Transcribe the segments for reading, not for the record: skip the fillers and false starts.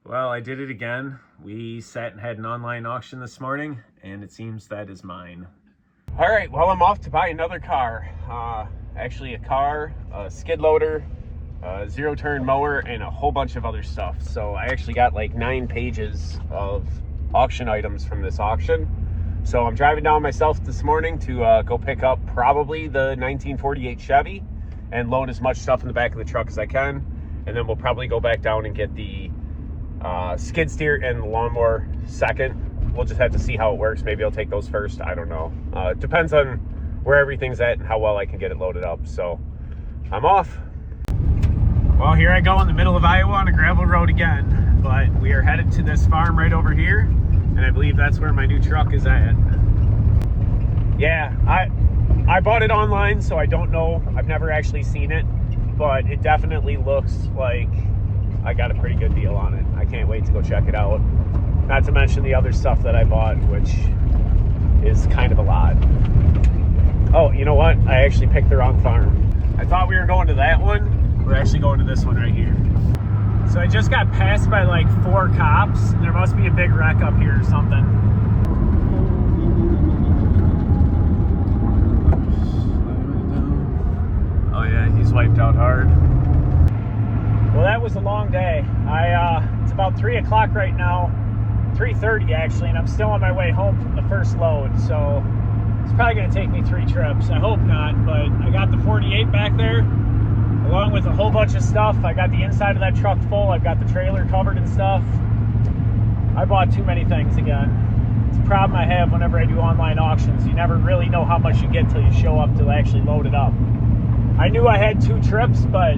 Well, I did it again. We sat and had an online auction this morning, and it seems that is mine. All right, well, I'm off to buy another car. Actually a car, a skid loader, a zero-turn mower, and a whole bunch of other stuff. So I actually got like 9 pages of auction items from this auction. So I'm driving down myself this morning to go pick up probably the 1948 Chevy and load as much stuff in the back of the truck as I can. And then we'll probably go back down and get the skid steer and the lawnmower second. We'll just have to see how it works. Maybe I'll take those first. I don't know. It depends on where everything's at and how well I can get it loaded up. So I'm off. Well, here I go in the middle of Iowa on a gravel road again, but we are headed to this farm right over here, and I believe that's where my new truck is at. Yeah, I bought it online, so I don't know. I've never actually seen it, but it definitely looks like I got a pretty good deal on it. I can't wait to go check it out. Not to mention the other stuff that I bought, which is kind of a lot. Oh, you know what? I actually picked the wrong farm. I thought we were going to that one. We're actually going to this one right here. So I just got passed by like 4 cops. There must be a big wreck up here or something. Oh yeah, he's wiped out hard. Well, that was a long day. It's about 3 o'clock right now, 3:30 actually, and I'm still on my way home from the first load. So it's probably gonna take me 3 trips. I hope not, but I got the 48 back there, along with a whole bunch of stuff. I got the inside of that truck full. I've got the trailer covered and stuff. I bought too many things again. It's a problem I have whenever I do online auctions. You never really know how much you get till you show up to actually load it up. I knew I had 2 trips, but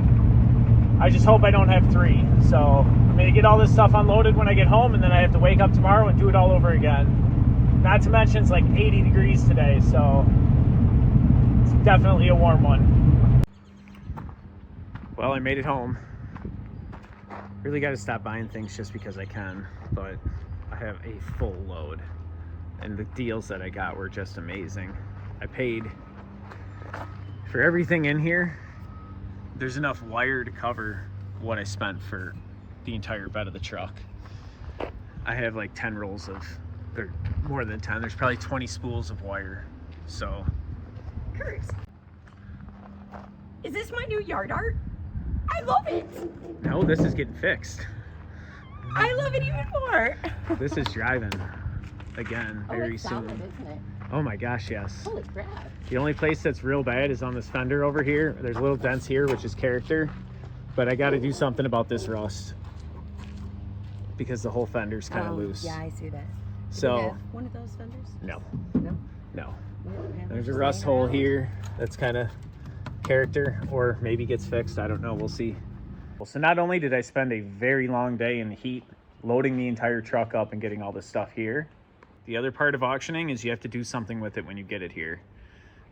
I just hope I don't have 3. So I'm gonna get all this stuff unloaded when I get home, and then I have to wake up tomorrow and do it all over again. Not to mention it's like 80 degrees today, so it's definitely a warm one. Well, I made it home. Really got to stop buying things just because I can, but I have a full load, and the deals that I got were just amazing. I paid for everything in here. There's enough wire to cover what I spent for the entire bed of the truck. I have like 10 rolls of, or more than 10, there's probably 20 spools of wire. So Kurt, is this my new yard art? I love it. no, this is getting fixed. I love it even more. This is driving again very it's soon. solid, isn't it? Oh my gosh, yes. Holy crap. The only place that's real bad is on this fender over here. There's little dents here, which is character, but I got to do something about this rust because the whole fender's kind of loose. Yeah, I see that. So Do you have one of those fenders? no, No. there's a rust hole here that's kind of character, or maybe gets fixed. I don't know. We'll see. Well, so not only did I spend a very long day in the heat loading the entire truck up and getting all this stuff here, the other part of auctioning is you have to do something with it when you get it here.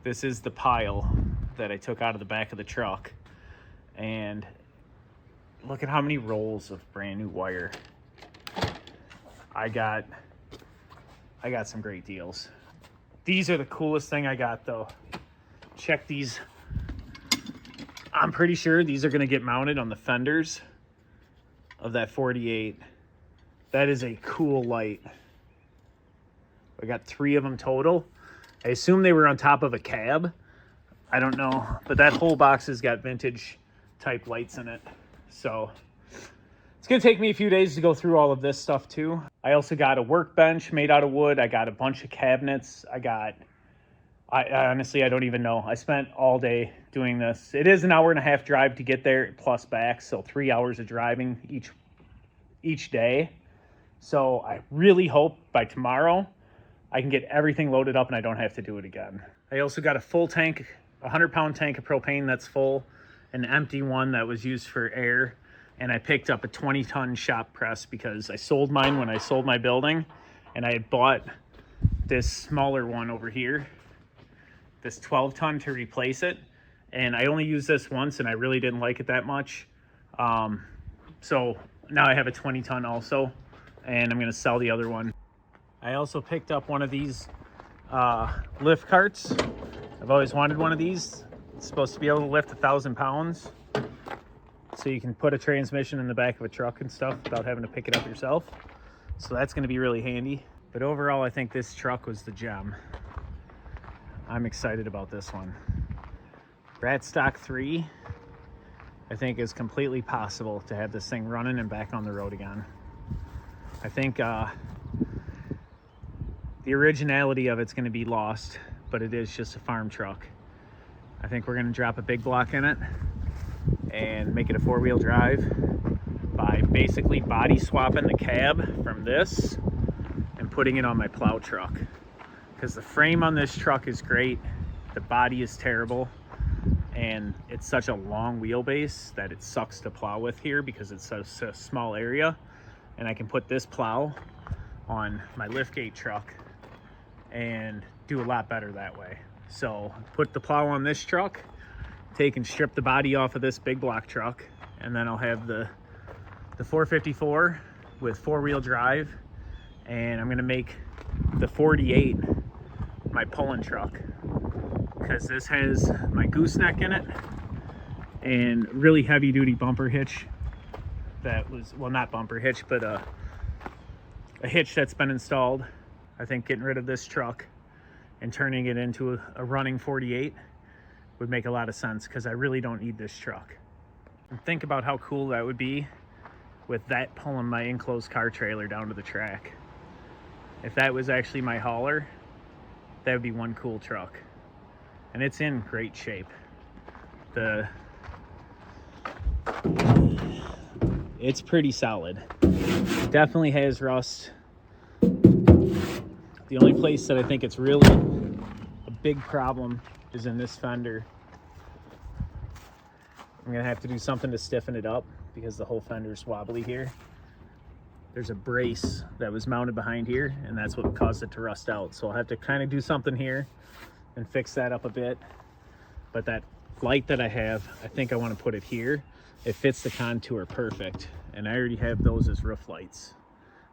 This is the pile that I took out of the back of the truck, and look at how many rolls of brand new wire. I got some great deals. These are the coolest thing I got though. Check these. I'm pretty sure these are gonna get mounted on the fenders of that 48. That is a cool light. I got 3 of them total. I assume they were on top of a cab. I don't know, but that whole box has got vintage type lights in it. So it's gonna take me a few days to go through all of this stuff too. I also got a workbench made out of wood. I got a bunch of cabinets. I honestly, I don't even know. I spent all day doing this. It is an 1.5 hour drive to get there plus back. So 3 hours of driving each day. So I really hope by tomorrow I can get everything loaded up and I don't have to do it again. I also got a full tank, a 100-pound tank of propane that's full, an empty one that was used for air, and I picked up a 20-ton shop press because I sold mine when I sold my building, and I had bought this smaller one over here, this 12-ton to replace it, and I only used this once and I really didn't like it that much. So now I have a 20-ton also, and I'm going to sell the other one. I also picked up one of these lift carts. I've always wanted one of these. It's supposed to be able to lift 1,000 pounds. so you can put a transmission in the back of a truck and stuff without having to pick it up yourself. So that's going to be really handy. But overall, I think this truck was the gem. I'm excited about this one. RatStock 3, I think, is completely possible to have this thing running and back on the road again. I think the originality of it's going to be lost, but it is just a farm truck. I think we're going to drop a big block in it and make it a four-wheel drive by basically body swapping the cab from this and putting it on my plow truck. Because the frame on this truck is great, the body is terrible, and it's such a long wheelbase that it sucks to plow with here because it's such a small area. And I can put this plow on my liftgate truck and do a lot better that way. So put the plow on this truck, take and strip the body off of this big block truck, and then I'll have the 454 with four-wheel drive, and I'm gonna make the 48 my pulling truck, because this has my gooseneck in it and really heavy duty bumper hitch that was, well, not bumper hitch, but a hitch that's been installed. I think getting rid of this truck and turning it into a running 48 would make a lot of sense, because I really don't need this truck. And think about how cool that would be with that pulling my enclosed car trailer down to the track. If that was actually my hauler, that would be one cool truck. And it's in great shape. It's pretty solid. It definitely has rust. The only place that I think it's really a big problem is in this fender. I'm gonna have to do something to stiffen it up because the whole fender's wobbly here. There's a brace that was mounted behind here, and that's what caused it to rust out. So I'll have to kind of do something here and fix that up a bit. But that light that I have, I think I want to put it here. It fits the contour perfect, and I already have those as roof lights.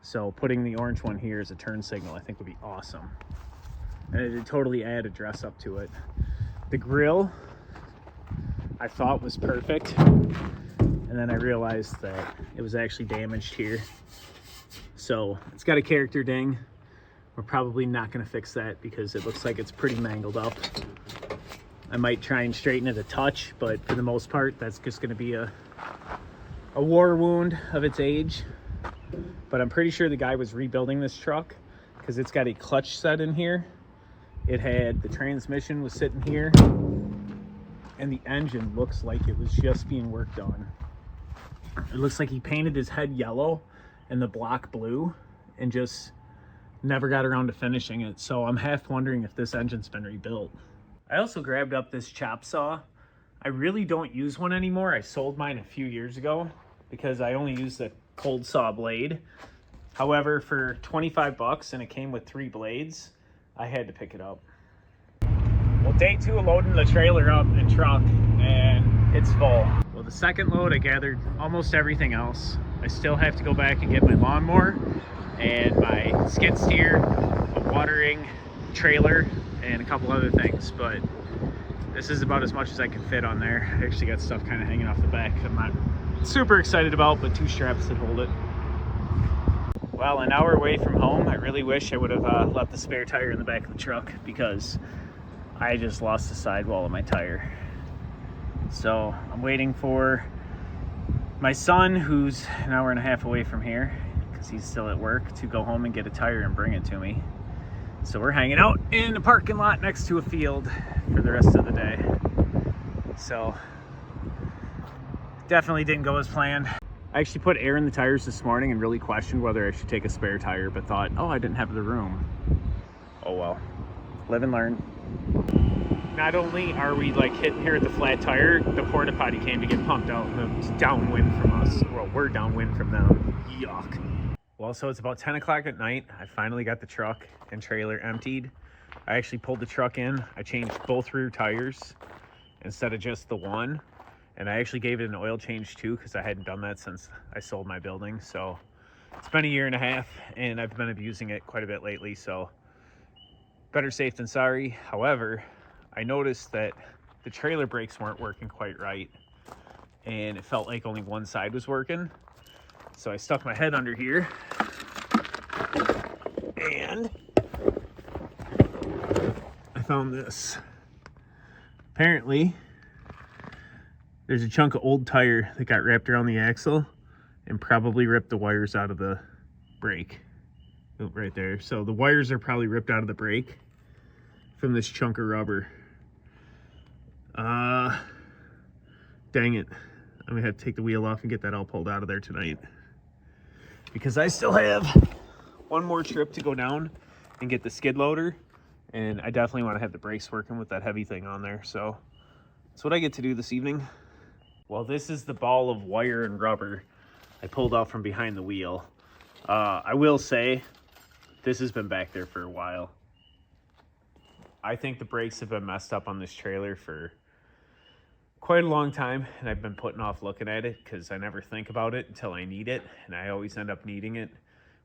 So putting the orange one here as a turn signal, I think would be awesome. And it'd totally add a dress up to it. The grill, I thought was perfect, and then I realized that it was actually damaged here. So it's got a character ding. We're probably not going to fix that because it looks like it's pretty mangled up. I might try and straighten it a touch, but for the most part, that's just going to be a war wound of its age. But I'm pretty sure the guy was rebuilding this truck because it's got a clutch set in here. It had, the transmission was sitting here, and the engine looks like it was just being worked on. It looks like he painted his head yellow and the block blue and just never got around to finishing it. So I'm half wondering if this engine's been rebuilt. I also grabbed up this chop saw. I really don't use one anymore. I sold mine a few years ago because I only use the cold saw blade. However, for 25 bucks and it came with 3 blades, I had to pick it up. Well, day 2 of loading the trailer up and truck, and it's full. Well, the second load, I gathered almost everything else. I still have to go back and get my lawnmower and my skid steer, a watering trailer, and a couple other things, but this is about as much as I can fit on there. I actually got stuff kind of hanging off the back I'm not super excited about, but 2 straps that hold it. Well, an hour away from home, I really wish I would have left the spare tire in the back of the truck because I just lost the sidewall of my tire. So I'm waiting for my son, who's an hour and a half away from here because he's still at work, to go home and get a tire and bring it to me. So we're hanging out in the parking lot next to a field for the rest of the day. So definitely didn't go as planned. I actually put air in the tires this morning and really questioned whether I should take a spare tire, but thought, oh, I didn't have the room. Oh well, live and learn. Not only are we like hitting here at the flat tire, the porta potty came to get pumped out and it's downwind from us. Well, we're downwind from them. Yuck. Well, so it's about 10 o'clock at night. I finally got the truck and trailer emptied. I actually pulled the truck in. I changed both rear tires instead of just the one. And I actually gave it an oil change too because I hadn't done that since I sold my building. So it's been a year and a half and I've been abusing it quite a bit lately. So better safe than sorry. However, I noticed that the trailer brakes weren't working quite right. and it felt like only one side was working. So I stuck my head under here and I found this. Apparently, there's a chunk of old tire that got wrapped around the axle and probably ripped the wires out of the brake. Oh, right there. So the wires are probably ripped out of the brake from this chunk of rubber. Dang it. I'm gonna have to take the wheel off and get that all pulled out of there tonight, because I still have one more trip to go down and get the skid loader, and I definitely want to have the brakes working with that heavy thing on there. So that's what I get to do this evening. Well, this is the ball of wire and rubber I pulled out from behind the wheel. I will say this has been back there for a while. I think the brakes have been messed up on this trailer for quite a long time, and I've been putting off looking at it because I never think about it until I need it, and I always end up needing it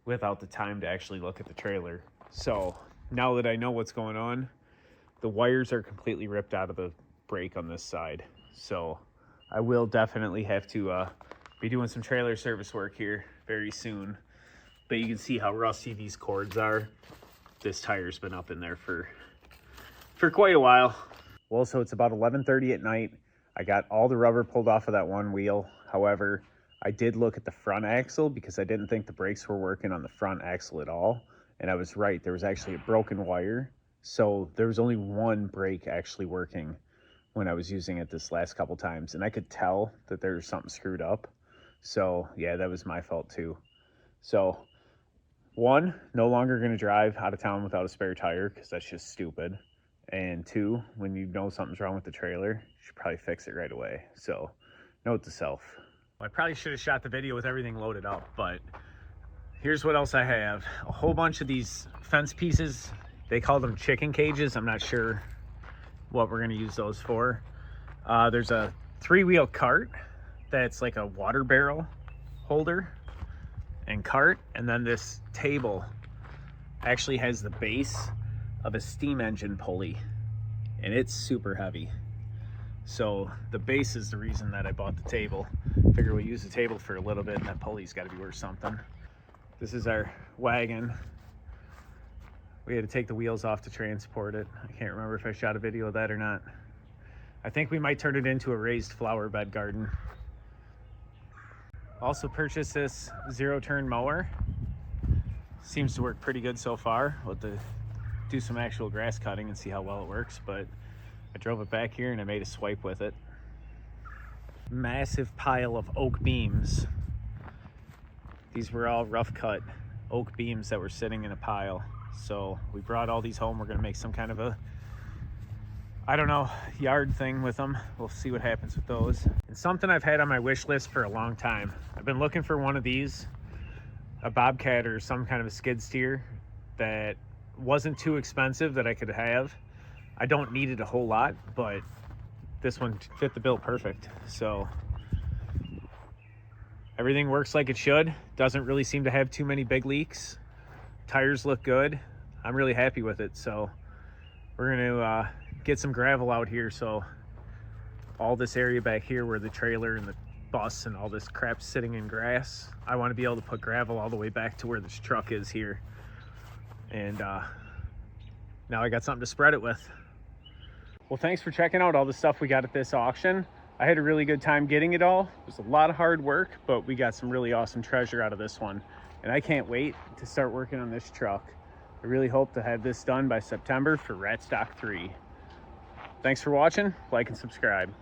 without the time to actually look at the trailer. So now that I know what's going on, the wires are completely ripped out of the brake on this side. So I will definitely have to be doing some trailer service work here very soon. But you can see how rusty these cords are. This tire's been up in there for quite a while. Well, so it's about 11:30 at night. I got all the rubber pulled off of that one wheel. However, I did look at the front axle because I didn't think the brakes were working on the front axle at all. And I was right, there was actually a broken wire. So there was only one brake actually working when I was using it this last couple times. And I could tell that there was something screwed up. So yeah, that was my fault too. So one, no longer gonna drive out of town without a spare tire because that's just stupid. And two, when you know something's wrong with the trailer, you should probably fix it right away. So note to self. I probably should have shot the video with everything loaded up, but here's what else I have. A whole bunch of these fence pieces. They call them chicken cages. I'm not sure what we're gonna use those for. There's a 3-wheel cart that's like a water barrel holder and cart. And then this table actually has the base of a steam engine pulley, and it's super heavy. So the base is the reason that I bought the table. Figure we'll use the table for a little bit, and that pulley's got to be worth something. This is our wagon. We had to take the wheels off to transport it. I can't remember if I shot a video of that or not. I think we might turn it into a raised flower bed garden. Also purchased this 0-turn mower. Seems to work pretty good so far. We'll have to do some actual grass cutting and see how well it works, but I drove it back here and I made a swipe with it. Massive pile of oak beams. These were all rough cut oak beams that were sitting in a pile. So we brought all these home. We're gonna make some kind of a, I don't know, yard thing with them. We'll see what happens with those. And something I've had on my wish list for a long time. I've been looking for one of these, a bobcat or some kind of a skid steer that wasn't too expensive that I could have. I don't need it a whole lot, but this one fit the bill perfect. So everything works like it should. Doesn't really seem to have too many big leaks. Tires look good. I'm really happy with it. So we're gonna get some gravel out here. So all this area back here where the trailer and the bus and all this crap's sitting in grass, I want to be able to put gravel all the way back to where this truck is here. And now I got something to spread it with. Well, thanks for checking out all the stuff we got at this auction. I had a really good time getting it all. It was a lot of hard work, but we got some really awesome treasure out of this one. And I can't wait to start working on this truck. I really hope to have this done by September for RatStock 3. Thanks for watching, like and subscribe.